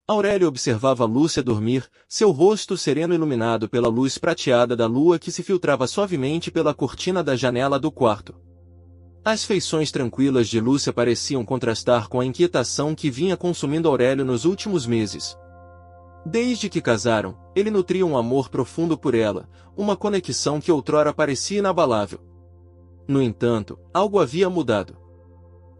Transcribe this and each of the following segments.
Aurélio observava Lúcia dormir, seu rosto sereno iluminado pela luz prateada da lua que se filtrava suavemente pela cortina da janela do quarto. As feições tranquilas de Lúcia pareciam contrastar com a inquietação que vinha consumindo Aurélio nos últimos meses. Desde que casaram, ele nutria um amor profundo por ela, uma conexão que outrora parecia inabalável. No entanto, algo havia mudado.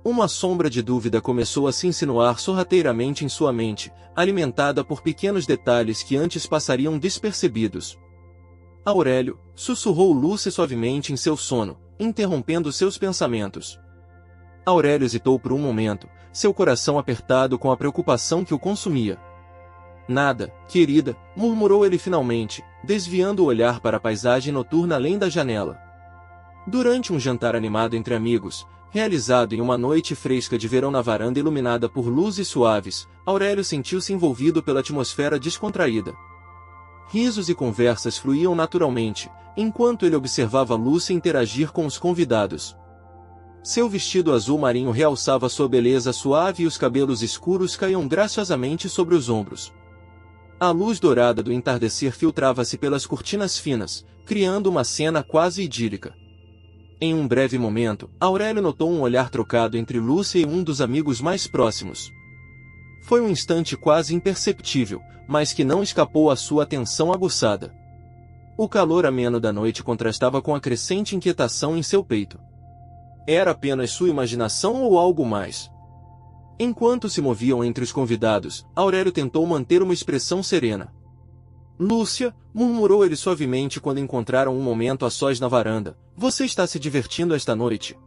Uma sombra de dúvida começou a se insinuar sorrateiramente em sua mente, alimentada por pequenos detalhes que antes passariam despercebidos. Aurélio, sussurrou Lúcia suavemente em seu sono, interrompendo seus pensamentos. Aurélio hesitou por um momento, seu coração apertado com a preocupação que o consumia. Nada, querida, murmurou ele finalmente, desviando o olhar para a paisagem noturna além da janela. Durante um jantar animado entre amigos, realizado em uma noite fresca de verão na varanda iluminada por luzes suaves, Aurélio sentiu-se envolvido pela atmosfera descontraída. Risos e conversas fluíam naturalmente, enquanto ele observava Lúcia interagir com os convidados. Seu vestido azul marinho realçava sua beleza suave e os cabelos escuros caíam graciosamente sobre os ombros. A luz dourada do entardecer filtrava-se pelas cortinas finas, criando uma cena quase idílica. Em um breve momento, Aurélio notou um olhar trocado entre Lúcia e um dos amigos mais próximos. Foi um instante quase imperceptível, mas que não escapou à sua atenção aguçada. O calor ameno da noite contrastava com a crescente inquietação em seu peito. Era apenas sua imaginação ou algo mais? Enquanto se moviam entre os convidados, Aurélio tentou manter uma expressão serena. Lúcia, murmurou ele suavemente quando encontraram um momento a sós na varanda, você está se divertindo esta noite?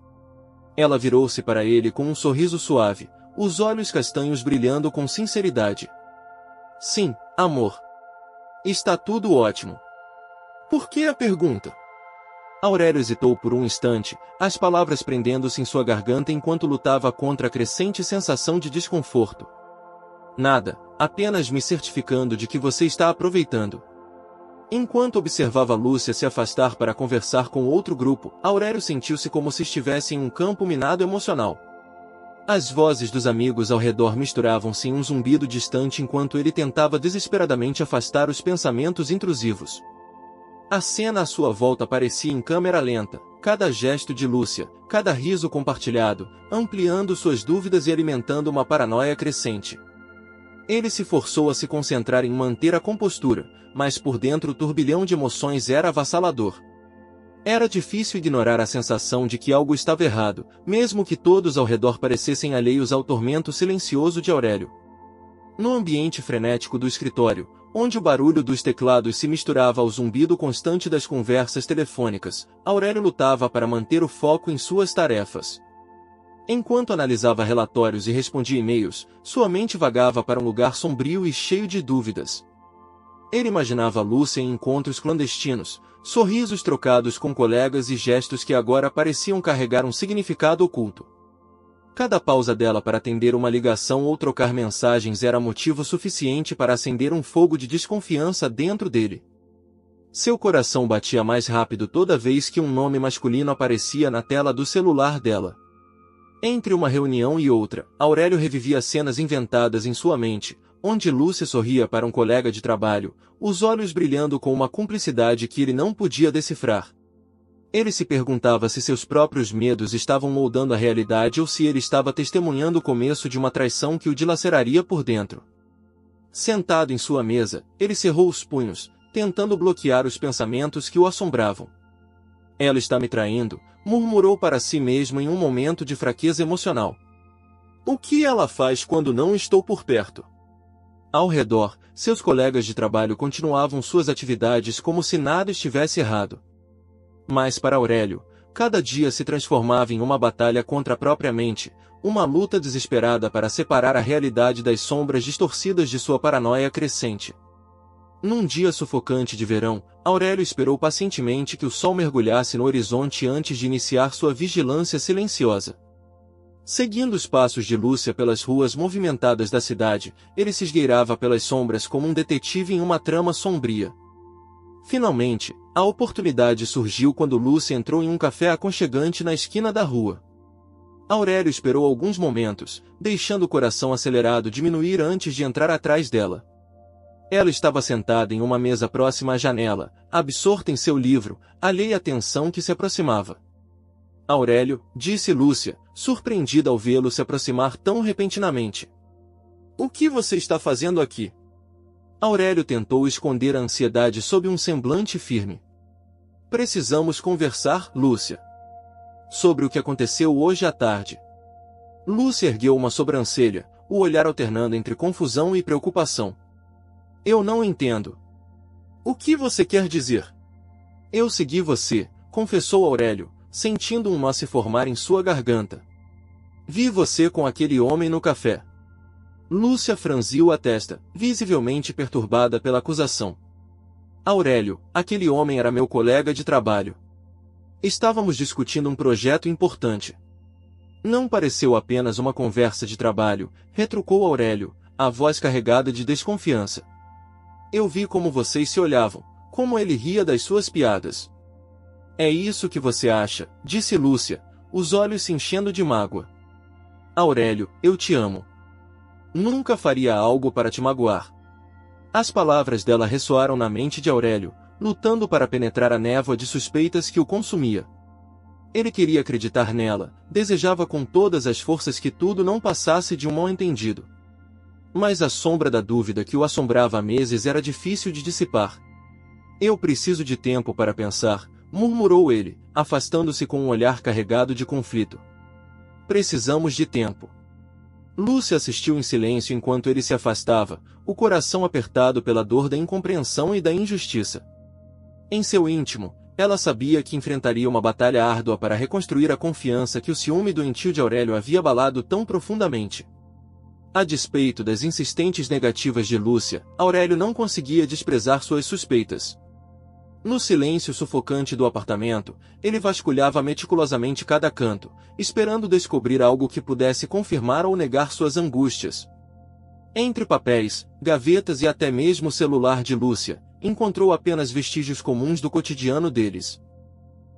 Ela virou-se para ele com um sorriso suave, os olhos castanhos brilhando com sinceridade. Sim, amor. Está tudo ótimo. Por que a pergunta? Aurélio hesitou por um instante, as palavras prendendo-se em sua garganta enquanto lutava contra a crescente sensação de desconforto. Nada, apenas me certificando de que você está aproveitando. Enquanto observava Lúcia se afastar para conversar com outro grupo, Aurélio sentiu-se como se estivesse em um campo minado emocional. As vozes dos amigos ao redor misturavam-se em um zumbido distante enquanto ele tentava desesperadamente afastar os pensamentos intrusivos. A cena à sua volta parecia em câmera lenta, cada gesto de Lúcia, cada riso compartilhado, ampliando suas dúvidas e alimentando uma paranoia crescente. Ele se forçou a se concentrar em manter a compostura, mas por dentro o turbilhão de emoções era avassalador. Era difícil ignorar a sensação de que algo estava errado, mesmo que todos ao redor parecessem alheios ao tormento silencioso de Aurélio. No ambiente frenético do escritório, onde o barulho dos teclados se misturava ao zumbido constante das conversas telefônicas, Aurélio lutava para manter o foco em suas tarefas. Enquanto analisava relatórios e respondia e-mails, sua mente vagava para um lugar sombrio e cheio de dúvidas. Ele imaginava Lúcia em encontros clandestinos, sorrisos trocados com colegas e gestos que agora pareciam carregar um significado oculto. Cada pausa dela para atender uma ligação ou trocar mensagens era motivo suficiente para acender um fogo de desconfiança dentro dele. Seu coração batia mais rápido toda vez que um nome masculino aparecia na tela do celular dela. Entre uma reunião e outra, Aurélio revivia cenas inventadas em sua mente, onde Lúcia sorria para um colega de trabalho, os olhos brilhando com uma cumplicidade que ele não podia decifrar. Ele se perguntava se seus próprios medos estavam moldando a realidade ou se ele estava testemunhando o começo de uma traição que o dilaceraria por dentro. Sentado em sua mesa, ele cerrou os punhos, tentando bloquear os pensamentos que o assombravam. Ela está me traindo, murmurou para si mesmo em um momento de fraqueza emocional. O que ela faz quando não estou por perto? Ao redor, seus colegas de trabalho continuavam suas atividades como se nada estivesse errado. Mas para Aurélio, cada dia se transformava em uma batalha contra a própria mente, uma luta desesperada para separar a realidade das sombras distorcidas de sua paranoia crescente. Num dia sufocante de verão, Aurélio esperou pacientemente que o sol mergulhasse no horizonte antes de iniciar sua vigilância silenciosa. Seguindo os passos de Lúcia pelas ruas movimentadas da cidade, ele se esgueirava pelas sombras como um detetive em uma trama sombria. Finalmente, a oportunidade surgiu quando Lúcia entrou em um café aconchegante na esquina da rua. Aurélio esperou alguns momentos, deixando o coração acelerado diminuir antes de entrar atrás dela. Ela estava sentada em uma mesa próxima à janela, absorta em seu livro, alheia à tensão que se aproximava. Aurélio, disse Lúcia, surpreendida ao vê-lo se aproximar tão repentinamente. O que você está fazendo aqui? Aurélio tentou esconder a ansiedade sob um semblante firme. Precisamos conversar, Lúcia. Sobre o que aconteceu hoje à tarde. Lúcia ergueu uma sobrancelha, o olhar alternando entre confusão e preocupação. Eu não entendo. O que você quer dizer? Eu segui você, confessou Aurélio, sentindo um nó se formar em sua garganta. Vi você com aquele homem no café. Lúcia franziu a testa, visivelmente perturbada pela acusação. Aurélio, aquele homem era meu colega de trabalho. Estávamos discutindo um projeto importante. Não pareceu apenas uma conversa de trabalho, retrucou Aurélio, a voz carregada de desconfiança. Eu vi como vocês se olhavam, como ele ria das suas piadas. É isso que você acha, disse Lúcia, os olhos se enchendo de mágoa. Aurélio, eu te amo. Nunca faria algo para te magoar. As palavras dela ressoaram na mente de Aurélio, lutando para penetrar a névoa de suspeitas que o consumia. Ele queria acreditar nela, desejava com todas as forças que tudo não passasse de um mal-entendido. Mas a sombra da dúvida que o assombrava há meses era difícil de dissipar. Eu preciso de tempo para pensar, murmurou ele, afastando-se com um olhar carregado de conflito. Precisamos de tempo. Lúcia assistiu em silêncio enquanto ele se afastava, o coração apertado pela dor da incompreensão e da injustiça. Em seu íntimo, ela sabia que enfrentaria uma batalha árdua para reconstruir a confiança que o ciúme doentio de Aurélio havia abalado tão profundamente. A despeito das insistentes negativas de Lúcia, Aurélio não conseguia desprezar suas suspeitas. No silêncio sufocante do apartamento, ele vasculhava meticulosamente cada canto, esperando descobrir algo que pudesse confirmar ou negar suas angústias. Entre papéis, gavetas e até mesmo o celular de Lúcia, encontrou apenas vestígios comuns do cotidiano deles.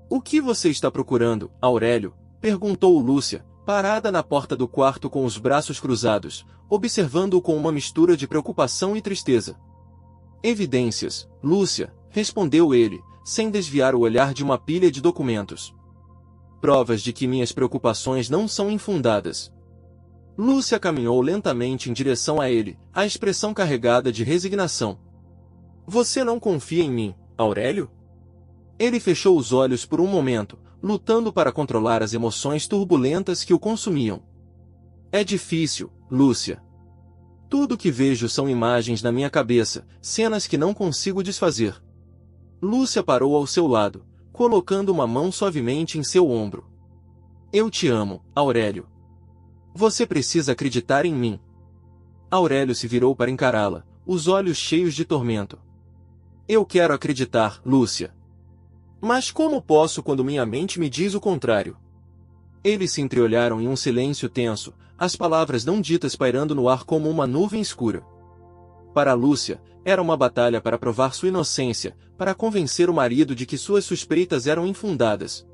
O que você está procurando, Aurélio? Perguntou Lúcia, parada na porta do quarto com os braços cruzados, observando-o com uma mistura de preocupação e tristeza. Evidências, Lúcia, respondeu ele, sem desviar o olhar de uma pilha de documentos. Provas de que minhas preocupações não são infundadas. Lúcia caminhou lentamente em direção a ele, a expressão carregada de resignação. Você não confia em mim, Aurélio? Ele fechou os olhos por um momento, lutando para controlar as emoções turbulentas que o consumiam. É difícil, Lúcia. Tudo que vejo são imagens na minha cabeça, cenas que não consigo desfazer. Lúcia parou ao seu lado, colocando uma mão suavemente em seu ombro. Eu te amo, Aurélio. Você precisa acreditar em mim. Aurélio se virou para encará-la, os olhos cheios de tormento. Eu quero acreditar, Lúcia. Mas como posso quando minha mente me diz o contrário? Eles se entreolharam em um silêncio tenso, as palavras não ditas pairando no ar como uma nuvem escura. Para Lúcia, era uma batalha para provar sua inocência, para convencer o marido de que suas suspeitas eram infundadas.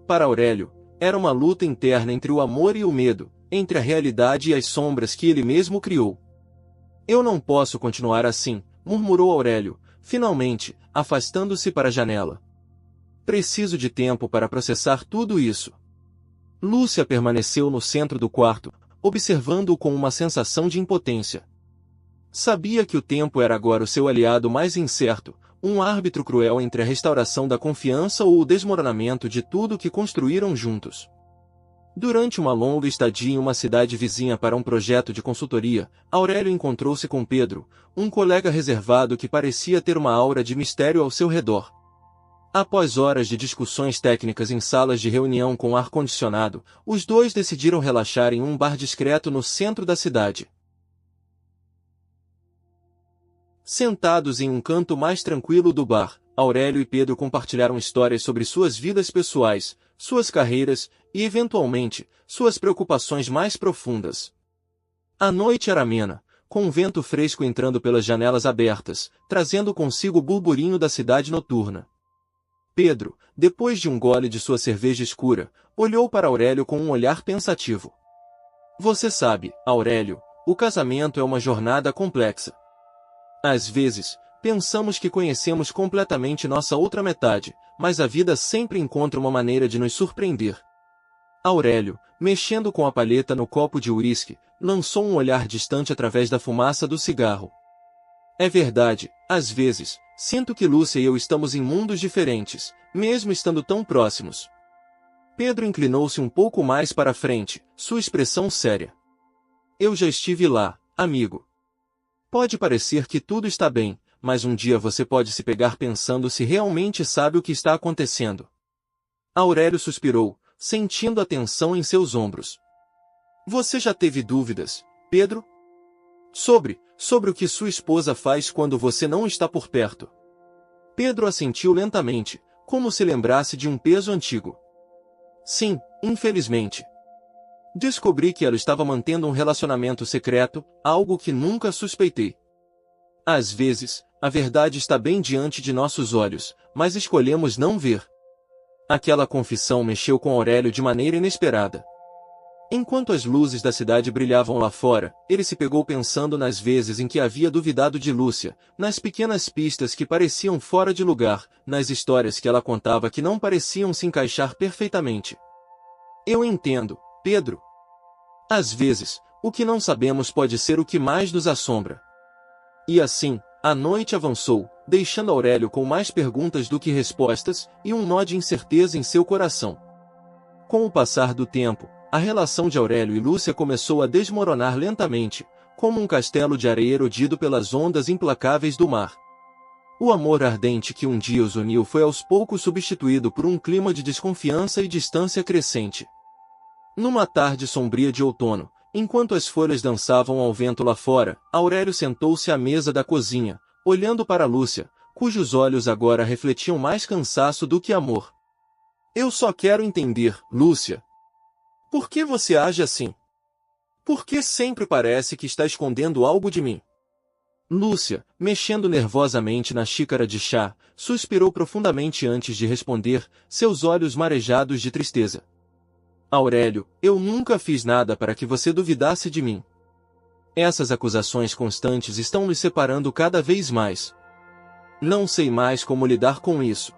Para Aurélio, era uma luta interna entre o amor e o medo, entre a realidade e as sombras que ele mesmo criou. Eu não posso continuar assim, murmurou Aurélio, finalmente, afastando-se para a janela. Preciso de tempo para processar tudo isso. Lúcia permaneceu no centro do quarto, observando-o com uma sensação de impotência. Sabia que o tempo era agora o seu aliado mais incerto, um árbitro cruel entre a restauração da confiança ou o desmoronamento de tudo que construíram juntos. Durante uma longa estadia em uma cidade vizinha para um projeto de consultoria, Aurélio encontrou-se com Pedro, um colega reservado que parecia ter uma aura de mistério ao seu redor. Após horas de discussões técnicas em salas de reunião com ar-condicionado, os dois decidiram relaxar em um bar discreto no centro da cidade. Sentados em um canto mais tranquilo do bar, Aurélio e Pedro compartilharam histórias sobre suas vidas pessoais, suas carreiras e, eventualmente, suas preocupações mais profundas. A noite era amena, com um vento fresco entrando pelas janelas abertas, trazendo consigo o burburinho da cidade noturna. Pedro, depois de um gole de sua cerveja escura, olhou para Aurélio com um olhar pensativo. Você sabe, Aurélio, o casamento é uma jornada complexa. Às vezes, pensamos que conhecemos completamente nossa outra metade, mas a vida sempre encontra uma maneira de nos surpreender. Aurélio, mexendo com a palheta no copo de uísque, lançou um olhar distante através da fumaça do cigarro. É verdade, às vezes, sinto que Lúcia e eu estamos em mundos diferentes, mesmo estando tão próximos. Pedro inclinou-se um pouco mais para a frente, sua expressão séria. Eu já estive lá, amigo. Pode parecer que tudo está bem, mas um dia você pode se pegar pensando se realmente sabe o que está acontecendo. Aurélio suspirou, sentindo a tensão em seus ombros. Você já teve dúvidas, Pedro? Sobre o que sua esposa faz quando você não está por perto. Pedro assentiu lentamente, como se lembrasse de um peso antigo. Sim, infelizmente. Descobri que ela estava mantendo um relacionamento secreto, algo que nunca suspeitei. Às vezes, a verdade está bem diante de nossos olhos, mas escolhemos não ver. Aquela confissão mexeu com Aurélio de maneira inesperada. Enquanto as luzes da cidade brilhavam lá fora, ele se pegou pensando nas vezes em que havia duvidado de Lúcia, nas pequenas pistas que pareciam fora de lugar, nas histórias que ela contava que não pareciam se encaixar perfeitamente. Eu entendo, Pedro. Às vezes, o que não sabemos pode ser o que mais nos assombra. E assim, a noite avançou, deixando Aurélio com mais perguntas do que respostas, e um nó de incerteza em seu coração. Com o passar do tempo, a relação de Aurélio e Lúcia começou a desmoronar lentamente, como um castelo de areia erodido pelas ondas implacáveis do mar. O amor ardente que um dia os uniu foi aos poucos substituído por um clima de desconfiança e distância crescente. Numa tarde sombria de outono, enquanto as folhas dançavam ao vento lá fora, Aurélio sentou-se à mesa da cozinha, olhando para Lúcia, cujos olhos agora refletiam mais cansaço do que amor. Eu só quero entender, Lúcia. Por que você age assim? Por que sempre parece que está escondendo algo de mim? Lúcia, mexendo nervosamente na xícara de chá, suspirou profundamente antes de responder, seus olhos marejados de tristeza. Aurélio, eu nunca fiz nada para que você duvidasse de mim. Essas acusações constantes estão nos separando cada vez mais. Não sei mais como lidar com isso.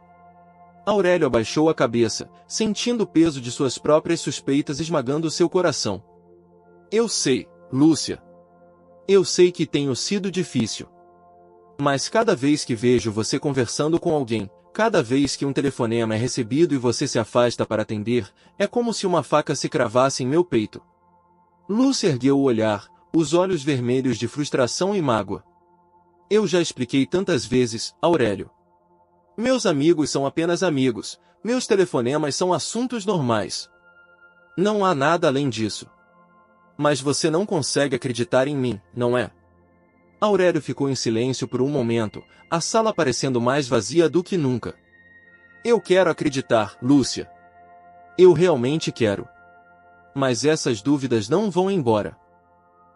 Aurélio abaixou a cabeça, sentindo o peso de suas próprias suspeitas esmagando seu coração. Eu sei, Lúcia. Eu sei que tenho sido difícil. Mas cada vez que vejo você conversando com alguém, cada vez que um telefonema é recebido e você se afasta para atender, é como se uma faca se cravasse em meu peito. Lúcia ergueu o olhar, os olhos vermelhos de frustração e mágoa. Eu já expliquei tantas vezes, Aurélio. Meus amigos são apenas amigos, meus telefonemas são assuntos normais. Não há nada além disso. Mas você não consegue acreditar em mim, não é? Aurélio ficou em silêncio por um momento, a sala parecendo mais vazia do que nunca. Eu quero acreditar, Lúcia. Eu realmente quero. Mas essas dúvidas não vão embora.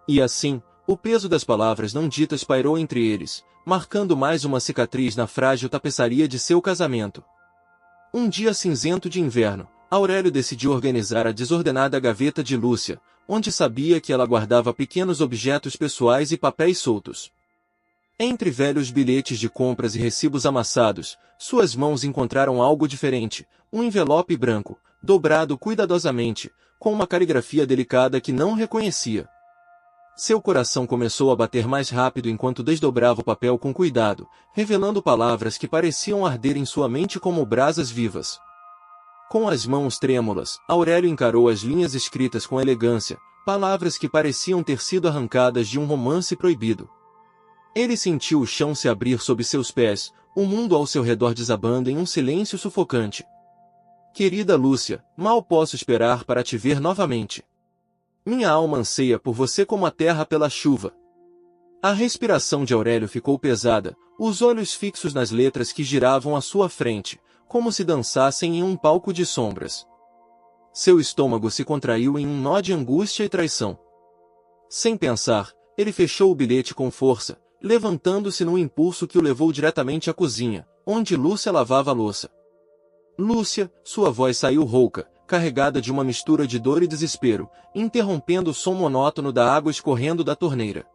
E assim, o peso das palavras não ditas pairou entre eles, marcando mais uma cicatriz na frágil tapeçaria de seu casamento. Um dia cinzento de inverno, Aurélio decidiu organizar a desordenada gaveta de Lúcia, onde sabia que ela guardava pequenos objetos pessoais e papéis soltos. Entre velhos bilhetes de compras e recibos amassados, suas mãos encontraram algo diferente, um envelope branco, dobrado cuidadosamente, com uma caligrafia delicada que não reconhecia. Seu coração começou a bater mais rápido enquanto desdobrava o papel com cuidado, revelando palavras que pareciam arder em sua mente como brasas vivas. Com as mãos trêmulas, Aurélio encarou as linhas escritas com elegância, palavras que pareciam ter sido arrancadas de um romance proibido. Ele sentiu o chão se abrir sob seus pés, o mundo ao seu redor desabando em um silêncio sufocante. Querida Lúcia, mal posso esperar para te ver novamente. Minha alma anseia por você como a terra pela chuva. A respiração de Aurélio ficou pesada, os olhos fixos nas letras que giravam à sua frente, como se dançassem em um palco de sombras. Seu estômago se contraiu em um nó de angústia e traição. Sem pensar, ele fechou o bilhete com força, levantando-se num impulso que o levou diretamente à cozinha, onde Lúcia lavava a louça. Lúcia, sua voz saiu rouca, carregada de uma mistura de dor e desespero, interrompendo o som monótono da água escorrendo da torneira.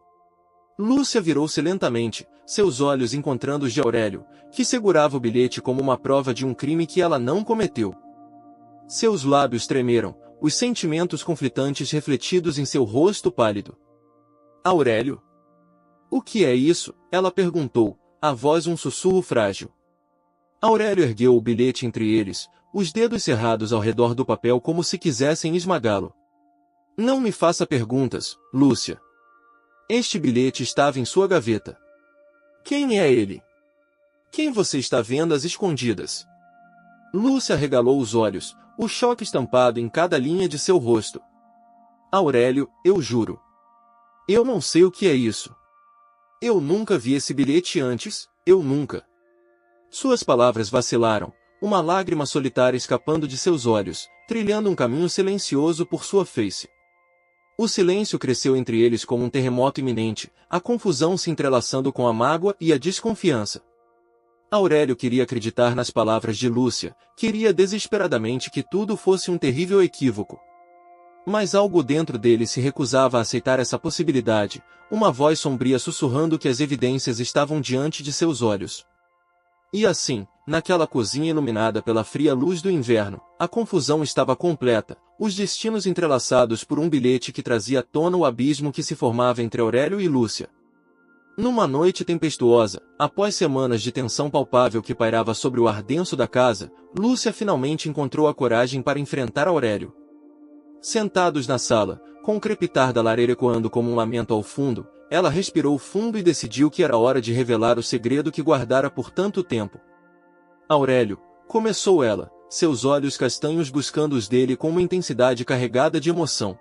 Lúcia virou-se lentamente, seus olhos encontrando os de Aurélio, que segurava o bilhete como uma prova de um crime que ela não cometeu. Seus lábios tremeram, os sentimentos conflitantes refletidos em seu rosto pálido. Aurélio? O que é isso? Ela perguntou, a voz um sussurro frágil. Aurélio ergueu o bilhete entre eles, os dedos cerrados ao redor do papel como se quisessem esmagá-lo. Não me faça perguntas, Lúcia. Este bilhete estava em sua gaveta. Quem é ele? Quem você está vendo às escondidas? Lúcia arregalou os olhos, o choque estampado em cada linha de seu rosto. Aurélio, eu juro. Eu não sei o que é isso. Eu nunca vi esse bilhete antes, eu nunca. Suas palavras vacilaram, uma lágrima solitária escapando de seus olhos, trilhando um caminho silencioso por sua face. O silêncio cresceu entre eles como um terremoto iminente, a confusão se entrelaçando com a mágoa e a desconfiança. Aurélio queria acreditar nas palavras de Lúcia, queria desesperadamente que tudo fosse um terrível equívoco. Mas algo dentro dele se recusava a aceitar essa possibilidade, uma voz sombria sussurrando que as evidências estavam diante de seus olhos. E assim, naquela cozinha iluminada pela fria luz do inverno, a confusão estava completa, os destinos entrelaçados por um bilhete que trazia à tona o abismo que se formava entre Aurélio e Lúcia. Numa noite tempestuosa, após semanas de tensão palpável que pairava sobre o ar denso da casa, Lúcia finalmente encontrou a coragem para enfrentar Aurélio. Sentados na sala, com o crepitar da lareira ecoando como um lamento ao fundo, ela respirou fundo e decidiu que era hora de revelar o segredo que guardara por tanto tempo. Aurélio, começou ela, seus olhos castanhos buscando os dele com uma intensidade carregada de emoção.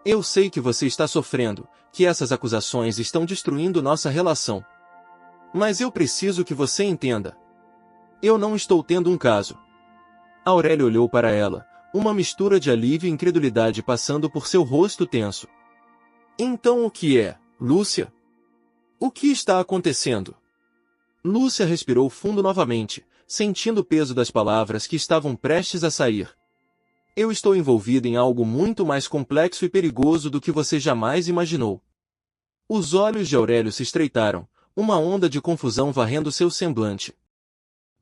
Eu sei que você está sofrendo, que essas acusações estão destruindo nossa relação. Mas eu preciso que você entenda. Eu não estou tendo um caso. Aurélio olhou para ela, uma mistura de alívio e incredulidade passando por seu rosto tenso. Então o que é, Lúcia? O que está acontecendo? Lúcia respirou fundo novamente, sentindo o peso das palavras que estavam prestes a sair. Eu estou envolvida em algo muito mais complexo e perigoso do que você jamais imaginou. Os olhos de Aurélio se estreitaram, uma onda de confusão varrendo seu semblante.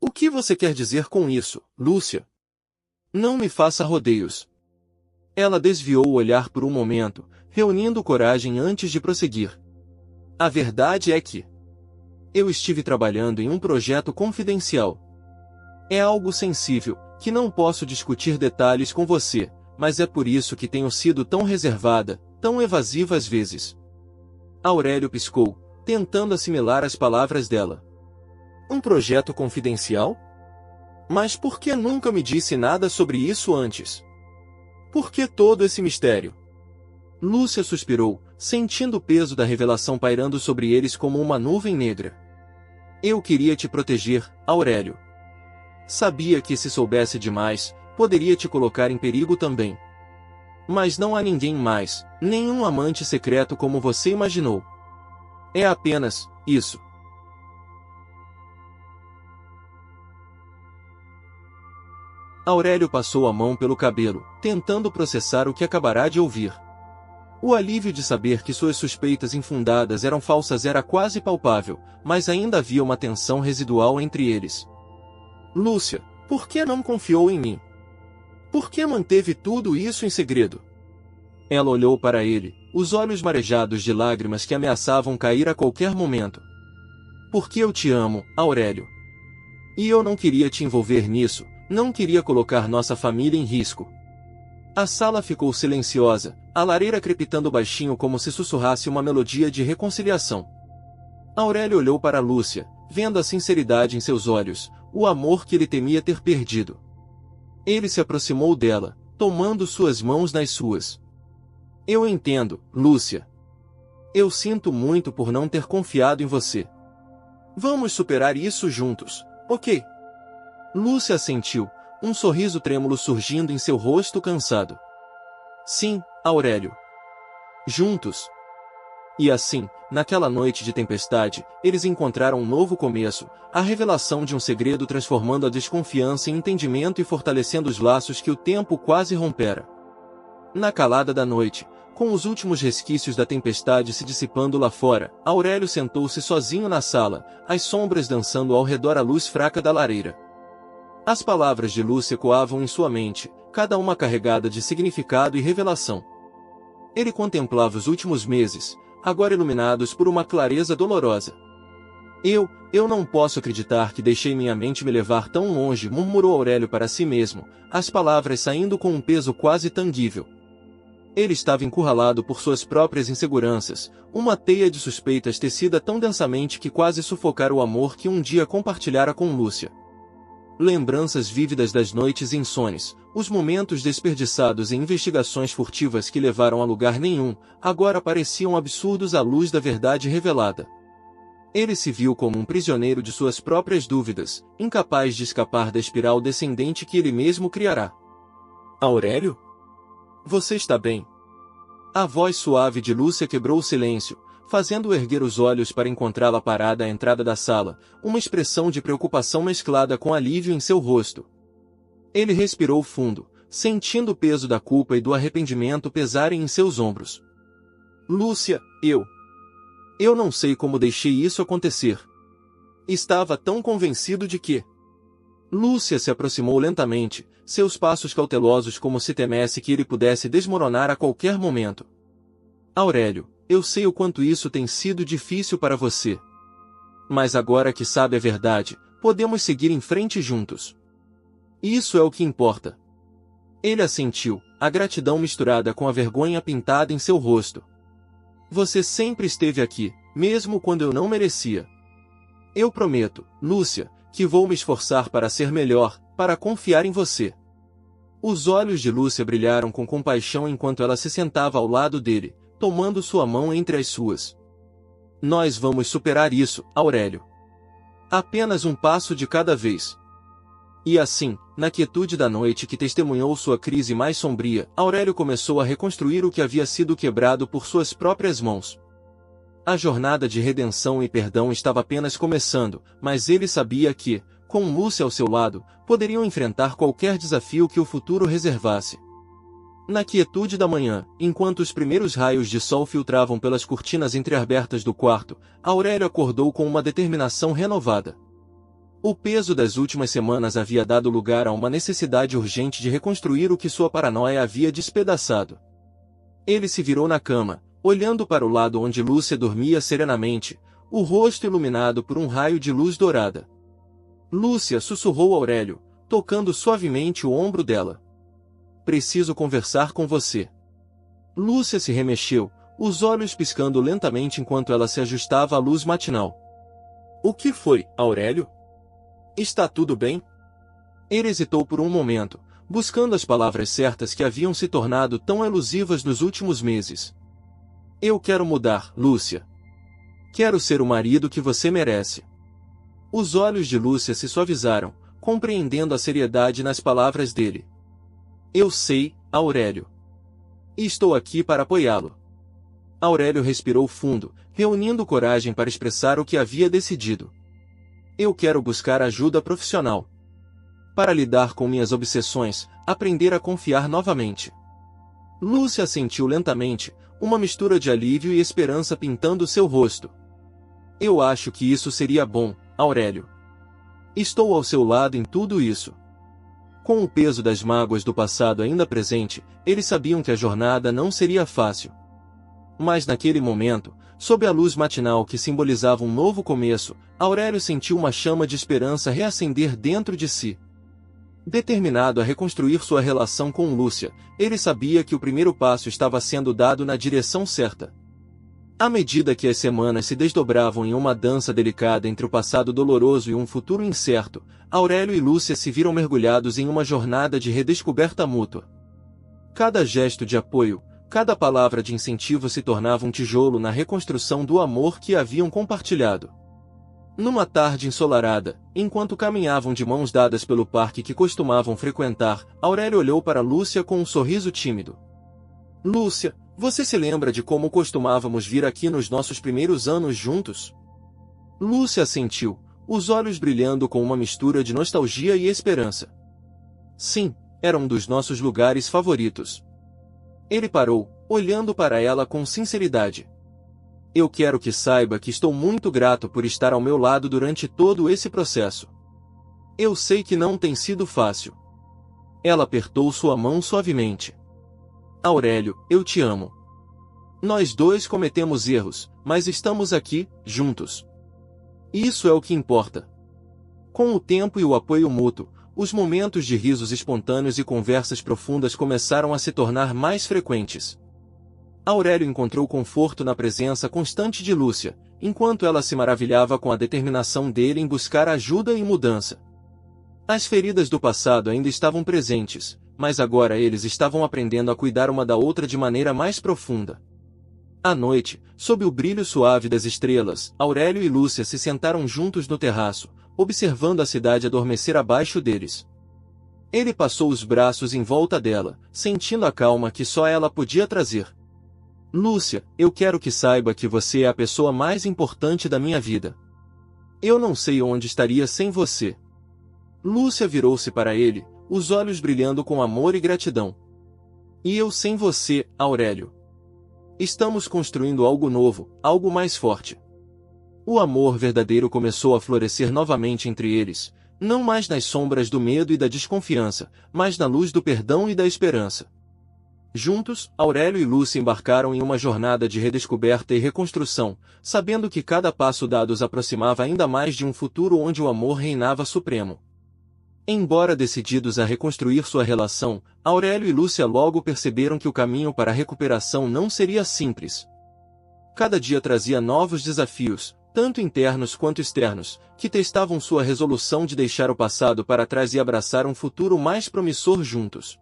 O que você quer dizer com isso, Lúcia? Não me faça rodeios. Ela desviou o olhar por um momento, reunindo coragem antes de prosseguir. A verdade é que eu estive trabalhando em um projeto confidencial. É algo sensível, que não posso discutir detalhes com você, mas é por isso que tenho sido tão reservada, tão evasiva às vezes. Aurélio piscou, tentando assimilar as palavras dela. Um projeto confidencial? Mas por que nunca me disse nada sobre isso antes? Por que todo esse mistério? Lúcia suspirou, sentindo o peso da revelação pairando sobre eles como uma nuvem negra. Eu queria te proteger, Aurélio. Sabia que se soubesse demais, poderia te colocar em perigo também. Mas não há ninguém mais, nenhum amante secreto como você imaginou. É apenas isso. Aurélio passou a mão pelo cabelo, tentando processar o que acabará de ouvir. O alívio de saber que suas suspeitas infundadas eram falsas era quase palpável, mas ainda havia uma tensão residual entre eles. Lúcia, por que não confiou em mim? Por que manteve tudo isso em segredo? Ela olhou para ele, os olhos marejados de lágrimas que ameaçavam cair a qualquer momento. Porque eu te amo, Aurélio. E eu não queria te envolver nisso, não queria colocar nossa família em risco. A sala ficou silenciosa, a lareira crepitando baixinho como se sussurrasse uma melodia de reconciliação. Aurélio olhou para Lúcia, vendo a sinceridade em seus olhos, o amor que ele temia ter perdido. Ele se aproximou dela, tomando suas mãos nas suas. Eu entendo, Lúcia. Eu sinto muito por não ter confiado em você. Vamos superar isso juntos, ok? Lúcia assentiu, um sorriso trêmulo surgindo em seu rosto cansado. Sim, Aurélio. Juntos. E assim, naquela noite de tempestade, eles encontraram um novo começo, a revelação de um segredo transformando a desconfiança em entendimento e fortalecendo os laços que o tempo quase rompera. Na calada da noite, com os últimos resquícios da tempestade se dissipando lá fora, Aurélio sentou-se sozinho na sala, as sombras dançando ao redor à luz fraca da lareira. As palavras de Lúcia ecoavam em sua mente, cada uma carregada de significado e revelação. Ele contemplava os últimos meses, agora iluminados por uma clareza dolorosa. Eu não posso acreditar que deixei minha mente me levar tão longe, murmurou Aurélio para si mesmo, as palavras saindo com um peso quase tangível. Ele estava encurralado por suas próprias inseguranças, uma teia de suspeitas tecida tão densamente que quase sufocara o amor que um dia compartilhara com Lúcia. Lembranças vívidas das noites insones, os momentos desperdiçados em investigações furtivas que levaram a lugar nenhum, agora pareciam absurdos à luz da verdade revelada. Ele se viu como um prisioneiro de suas próprias dúvidas, incapaz de escapar da espiral descendente que ele mesmo criará. Aurélio? Você está bem? A voz suave de Lúcia quebrou o silêncio, fazendo-o erguer os olhos para encontrá-la parada à entrada da sala, uma expressão de preocupação mesclada com alívio em seu rosto. Ele respirou fundo, sentindo o peso da culpa e do arrependimento pesarem em seus ombros. Lúcia, eu não sei como deixei isso acontecer. Estava tão convencido de que... Lúcia se aproximou lentamente, seus passos cautelosos como se temesse que ele pudesse desmoronar a qualquer momento. Aurélio, eu sei o quanto isso tem sido difícil para você. Mas agora que sabe a verdade, podemos seguir em frente juntos. Isso é o que importa. Ele assentiu, a gratidão misturada com a vergonha pintada em seu rosto. Você sempre esteve aqui, mesmo quando eu não merecia. Eu prometo, Lúcia, que vou me esforçar para ser melhor, para confiar em você. Os olhos de Lúcia brilharam com compaixão enquanto ela se sentava ao lado dele, tomando sua mão entre as suas. Nós vamos superar isso, Aurélio. Apenas um passo de cada vez. E assim, na quietude da noite que testemunhou sua crise mais sombria, Aurélio começou a reconstruir o que havia sido quebrado por suas próprias mãos. A jornada de redenção e perdão estava apenas começando, mas ele sabia que, com Lúcia ao seu lado, poderiam enfrentar qualquer desafio que o futuro reservasse. Na quietude da manhã, enquanto os primeiros raios de sol filtravam pelas cortinas entreabertas do quarto, Aurélio acordou com uma determinação renovada. O peso das últimas semanas havia dado lugar a uma necessidade urgente de reconstruir o que sua paranoia havia despedaçado. Ele se virou na cama, olhando para o lado onde Lúcia dormia serenamente, o rosto iluminado por um raio de luz dourada. Lúcia, sussurrou Aurélio, tocando suavemente o ombro dela. Preciso conversar com você. Lúcia se remexeu, os olhos piscando lentamente enquanto ela se ajustava à luz matinal. O que foi, Aurélio? Está tudo bem? Ele hesitou por um momento, buscando as palavras certas que haviam se tornado tão elusivas nos últimos meses. Eu quero mudar, Lúcia. Quero ser o marido que você merece. Os olhos de Lúcia se suavizaram, compreendendo a seriedade nas palavras dele. Eu sei, Aurélio. Estou aqui para apoiá-lo. Aurélio respirou fundo, reunindo coragem para expressar o que havia decidido. Eu quero buscar ajuda profissional. Para lidar com minhas obsessões, aprender a confiar novamente. Lúcia assentiu lentamente, uma mistura de alívio e esperança pintando seu rosto. Eu acho que isso seria bom, Aurélio. Estou ao seu lado em tudo isso. Com o peso das mágoas do passado ainda presente, eles sabiam que a jornada não seria fácil. Mas naquele momento, sob a luz matinal que simbolizava um novo começo, Aurélio sentiu uma chama de esperança reacender dentro de si. Determinado a reconstruir sua relação com Lúcia, ele sabia que o primeiro passo estava sendo dado na direção certa. À medida que as semanas se desdobravam em uma dança delicada entre o passado doloroso e um futuro incerto, Aurélio e Lúcia se viram mergulhados em uma jornada de redescoberta mútua. Cada gesto de apoio, cada palavra de incentivo se tornava um tijolo na reconstrução do amor que haviam compartilhado. Numa tarde ensolarada, enquanto caminhavam de mãos dadas pelo parque que costumavam frequentar, Aurélio olhou para Lúcia com um sorriso tímido. Lúcia, Você se lembra de como costumávamos vir aqui nos nossos primeiros anos juntos? Lúcia assentiu, os olhos brilhando com uma mistura de nostalgia e esperança. Sim, era um dos nossos lugares favoritos. Ele parou, olhando para ela com sinceridade. Eu quero que saiba que estou muito grato por estar ao meu lado durante todo esse processo. Eu sei que não tem sido fácil. Ela apertou sua mão suavemente. Aurélio, eu te amo. Nós dois cometemos erros, mas estamos aqui, juntos. Isso é o que importa. Com o tempo e o apoio mútuo, os momentos de risos espontâneos e conversas profundas começaram a se tornar mais frequentes. Aurélio encontrou conforto na presença constante de Lúcia, enquanto ela se maravilhava com a determinação dele em buscar ajuda e mudança. As feridas do passado ainda estavam presentes, mas agora eles estavam aprendendo a cuidar uma da outra de maneira mais profunda. À noite, sob o brilho suave das estrelas, Aurélio e Lúcia se sentaram juntos no terraço, observando a cidade adormecer abaixo deles. Ele passou os braços em volta dela, sentindo a calma que só ela podia trazer. Lúcia, eu quero que saiba que você é a pessoa mais importante da minha vida. Eu não sei onde estaria sem você. Lúcia virou-se para ele, os olhos brilhando com amor e gratidão. E eu sem você, Aurélio. Estamos construindo algo novo, algo mais forte. O amor verdadeiro começou a florescer novamente entre eles, não mais nas sombras do medo e da desconfiança, mas na luz do perdão e da esperança. Juntos, Aurélio e Lúcia embarcaram em uma jornada de redescoberta e reconstrução, sabendo que cada passo dado os aproximava ainda mais de um futuro onde o amor reinava supremo. Embora decididos a reconstruir sua relação, Aurélio e Lúcia logo perceberam que o caminho para a recuperação não seria simples. Cada dia trazia novos desafios, tanto internos quanto externos, que testavam sua resolução de deixar o passado para trás e abraçar um futuro mais promissor juntos.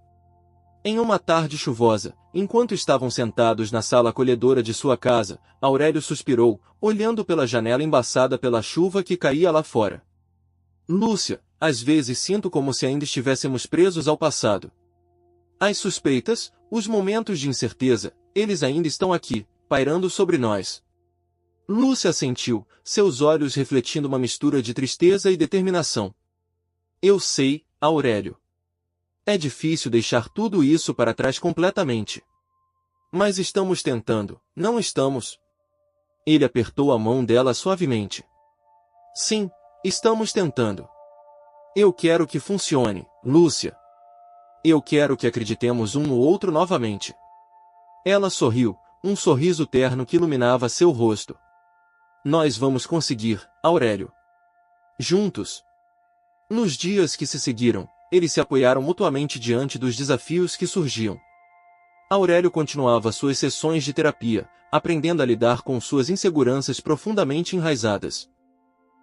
Em uma tarde chuvosa, enquanto estavam sentados na sala acolhedora de sua casa, Aurélio suspirou, olhando pela janela embaçada pela chuva que caía lá fora. Lúcia, às vezes sinto como se ainda estivéssemos presos ao passado. As suspeitas, os momentos de incerteza, eles ainda estão aqui, pairando sobre nós. Lúcia assentiu, seus olhos refletindo uma mistura de tristeza e determinação. Eu sei, Aurélio. É difícil deixar tudo isso para trás completamente. Mas estamos tentando, não estamos? Ele apertou a mão dela suavemente. Sim, estamos tentando. Eu quero que funcione, Lúcia. Eu quero que acreditemos um no outro novamente. Ela sorriu, um sorriso terno que iluminava seu rosto. Nós vamos conseguir, Aurélio. Juntos. Nos dias que se seguiram, eles se apoiaram mutuamente diante dos desafios que surgiam. Aurélio continuava suas sessões de terapia, aprendendo a lidar com suas inseguranças profundamente enraizadas.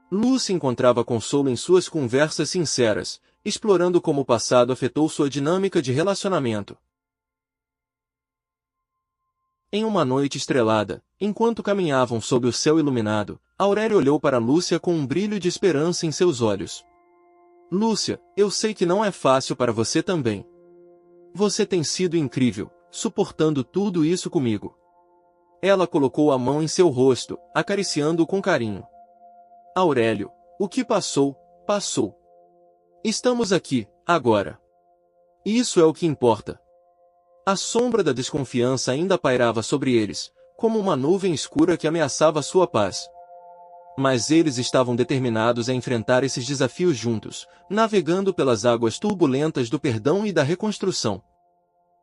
Lúcia encontrava consolo em suas conversas sinceras, explorando como o passado afetou sua dinâmica de relacionamento. Em uma noite estrelada, enquanto caminhavam sob o céu iluminado, Aurélio olhou para Lúcia com um brilho de esperança em seus olhos. Lúcia, eu sei que não é fácil para você também. Você tem sido incrível, suportando tudo isso comigo. Ela colocou a mão em seu rosto, acariciando-o com carinho. Aurélio, o que passou, passou. Estamos aqui, agora. Isso é o que importa. A sombra da desconfiança ainda pairava sobre eles, como uma nuvem escura que ameaçava sua paz. Mas eles estavam determinados a enfrentar esses desafios juntos, navegando pelas águas turbulentas do perdão e da reconstrução.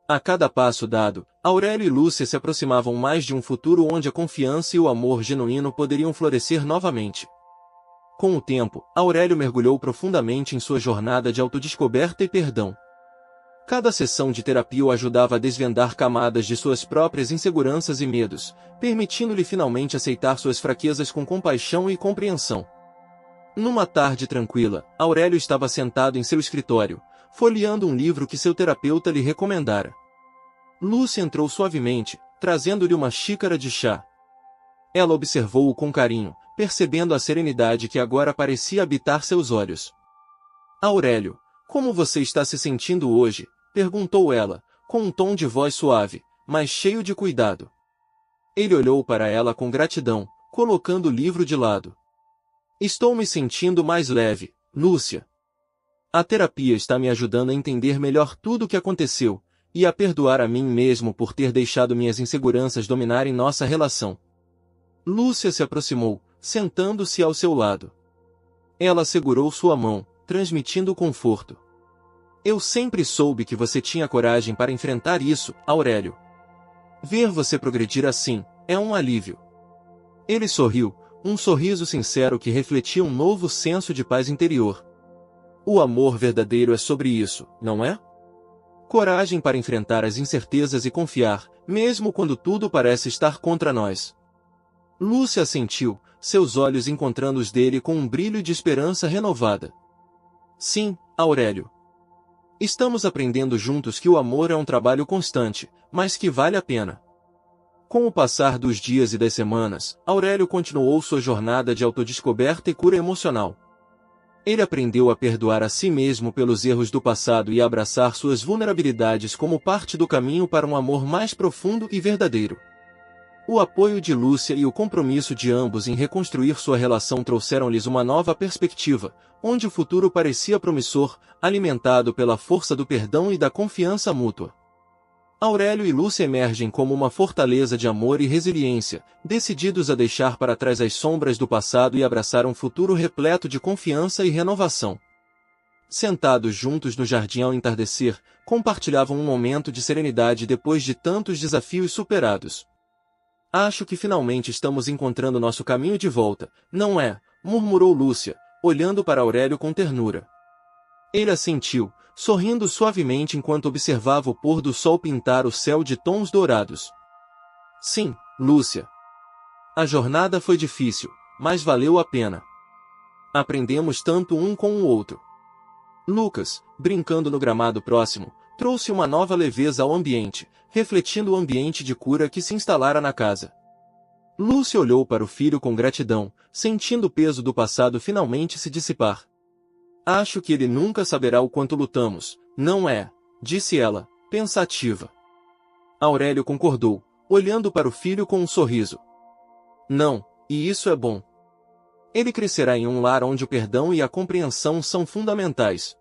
A cada passo dado, Aurélio e Lúcia se aproximavam mais de um futuro onde a confiança e o amor genuíno poderiam florescer novamente. Com o tempo, Aurélio mergulhou profundamente em sua jornada de autodescoberta e perdão. Cada sessão de terapia o ajudava a desvendar camadas de suas próprias inseguranças e medos, permitindo-lhe finalmente aceitar suas fraquezas com compaixão e compreensão. Numa tarde tranquila, Aurélio estava sentado em seu escritório, folheando um livro que seu terapeuta lhe recomendara. Lúcia entrou suavemente, trazendo-lhe uma xícara de chá. Ela observou-o com carinho, percebendo a serenidade que agora parecia habitar seus olhos. Aurélio, como você está se sentindo hoje? Perguntou ela, com um tom de voz suave, mas cheio de cuidado. Ele olhou para ela com gratidão, colocando o livro de lado. Estou me sentindo mais leve, Lúcia. A terapia está me ajudando a entender melhor tudo o que aconteceu, e a perdoar a mim mesmo por ter deixado minhas inseguranças dominarem nossa relação. Lúcia se aproximou, sentando-se ao seu lado. Ela segurou sua mão, transmitindo conforto. Eu sempre soube que você tinha coragem para enfrentar isso, Aurélio. Ver você progredir assim, é um alívio. Ele sorriu, um sorriso sincero que refletia um novo senso de paz interior. O amor verdadeiro é sobre isso, não é? Coragem para enfrentar as incertezas e confiar, mesmo quando tudo parece estar contra nós. Lúcia assentiu, seus olhos encontrando os dele com um brilho de esperança renovada. Sim, Aurélio. Estamos aprendendo juntos que o amor é um trabalho constante, mas que vale a pena. Com o passar dos dias e das semanas, Aurélio continuou sua jornada de autodescoberta e cura emocional. Ele aprendeu a perdoar a si mesmo pelos erros do passado e a abraçar suas vulnerabilidades como parte do caminho para um amor mais profundo e verdadeiro. O apoio de Lúcia e o compromisso de ambos em reconstruir sua relação trouxeram-lhes uma nova perspectiva, onde o futuro parecia promissor, alimentado pela força do perdão e da confiança mútua. Aurélio e Lúcia emergem como uma fortaleza de amor e resiliência, decididos a deixar para trás as sombras do passado e abraçar um futuro repleto de confiança e renovação. Sentados juntos no jardim ao entardecer, compartilhavam um momento de serenidade depois de tantos desafios superados. Acho que finalmente estamos encontrando nosso caminho de volta, não é? Murmurou Lúcia, olhando para Aurélio com ternura. Ele assentiu, sorrindo suavemente enquanto observava o pôr do sol pintar o céu de tons dourados. Sim, Lúcia. A jornada foi difícil, mas valeu a pena. Aprendemos tanto um com o outro. Lucas, brincando no gramado próximo, trouxe uma nova leveza ao ambiente, refletindo o ambiente de cura que se instalara na casa. Lúcia olhou para o filho com gratidão, sentindo o peso do passado finalmente se dissipar. Acho que ele nunca saberá o quanto lutamos, não é? Disse ela, pensativa. Aurélio concordou, olhando para o filho com um sorriso. Não, e isso é bom. Ele crescerá em um lar onde o perdão e a compreensão são fundamentais.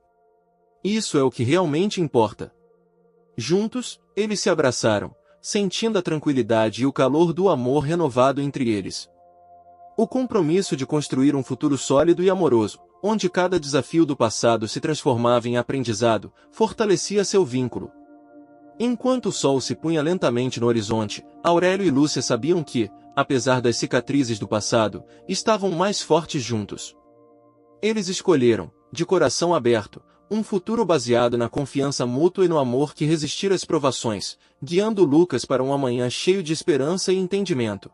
Isso é o que realmente importa. Juntos, eles se abraçaram, sentindo a tranquilidade e o calor do amor renovado entre eles. O compromisso de construir um futuro sólido e amoroso, onde cada desafio do passado se transformava em aprendizado, fortalecia seu vínculo. Enquanto o sol se punha lentamente no horizonte, Aurélio e Lúcia sabiam que, apesar das cicatrizes do passado, estavam mais fortes juntos. Eles escolheram, de coração aberto, um futuro baseado na confiança mútua e no amor que resistir às provações, guiando Lucas para um amanhã cheio de esperança e entendimento.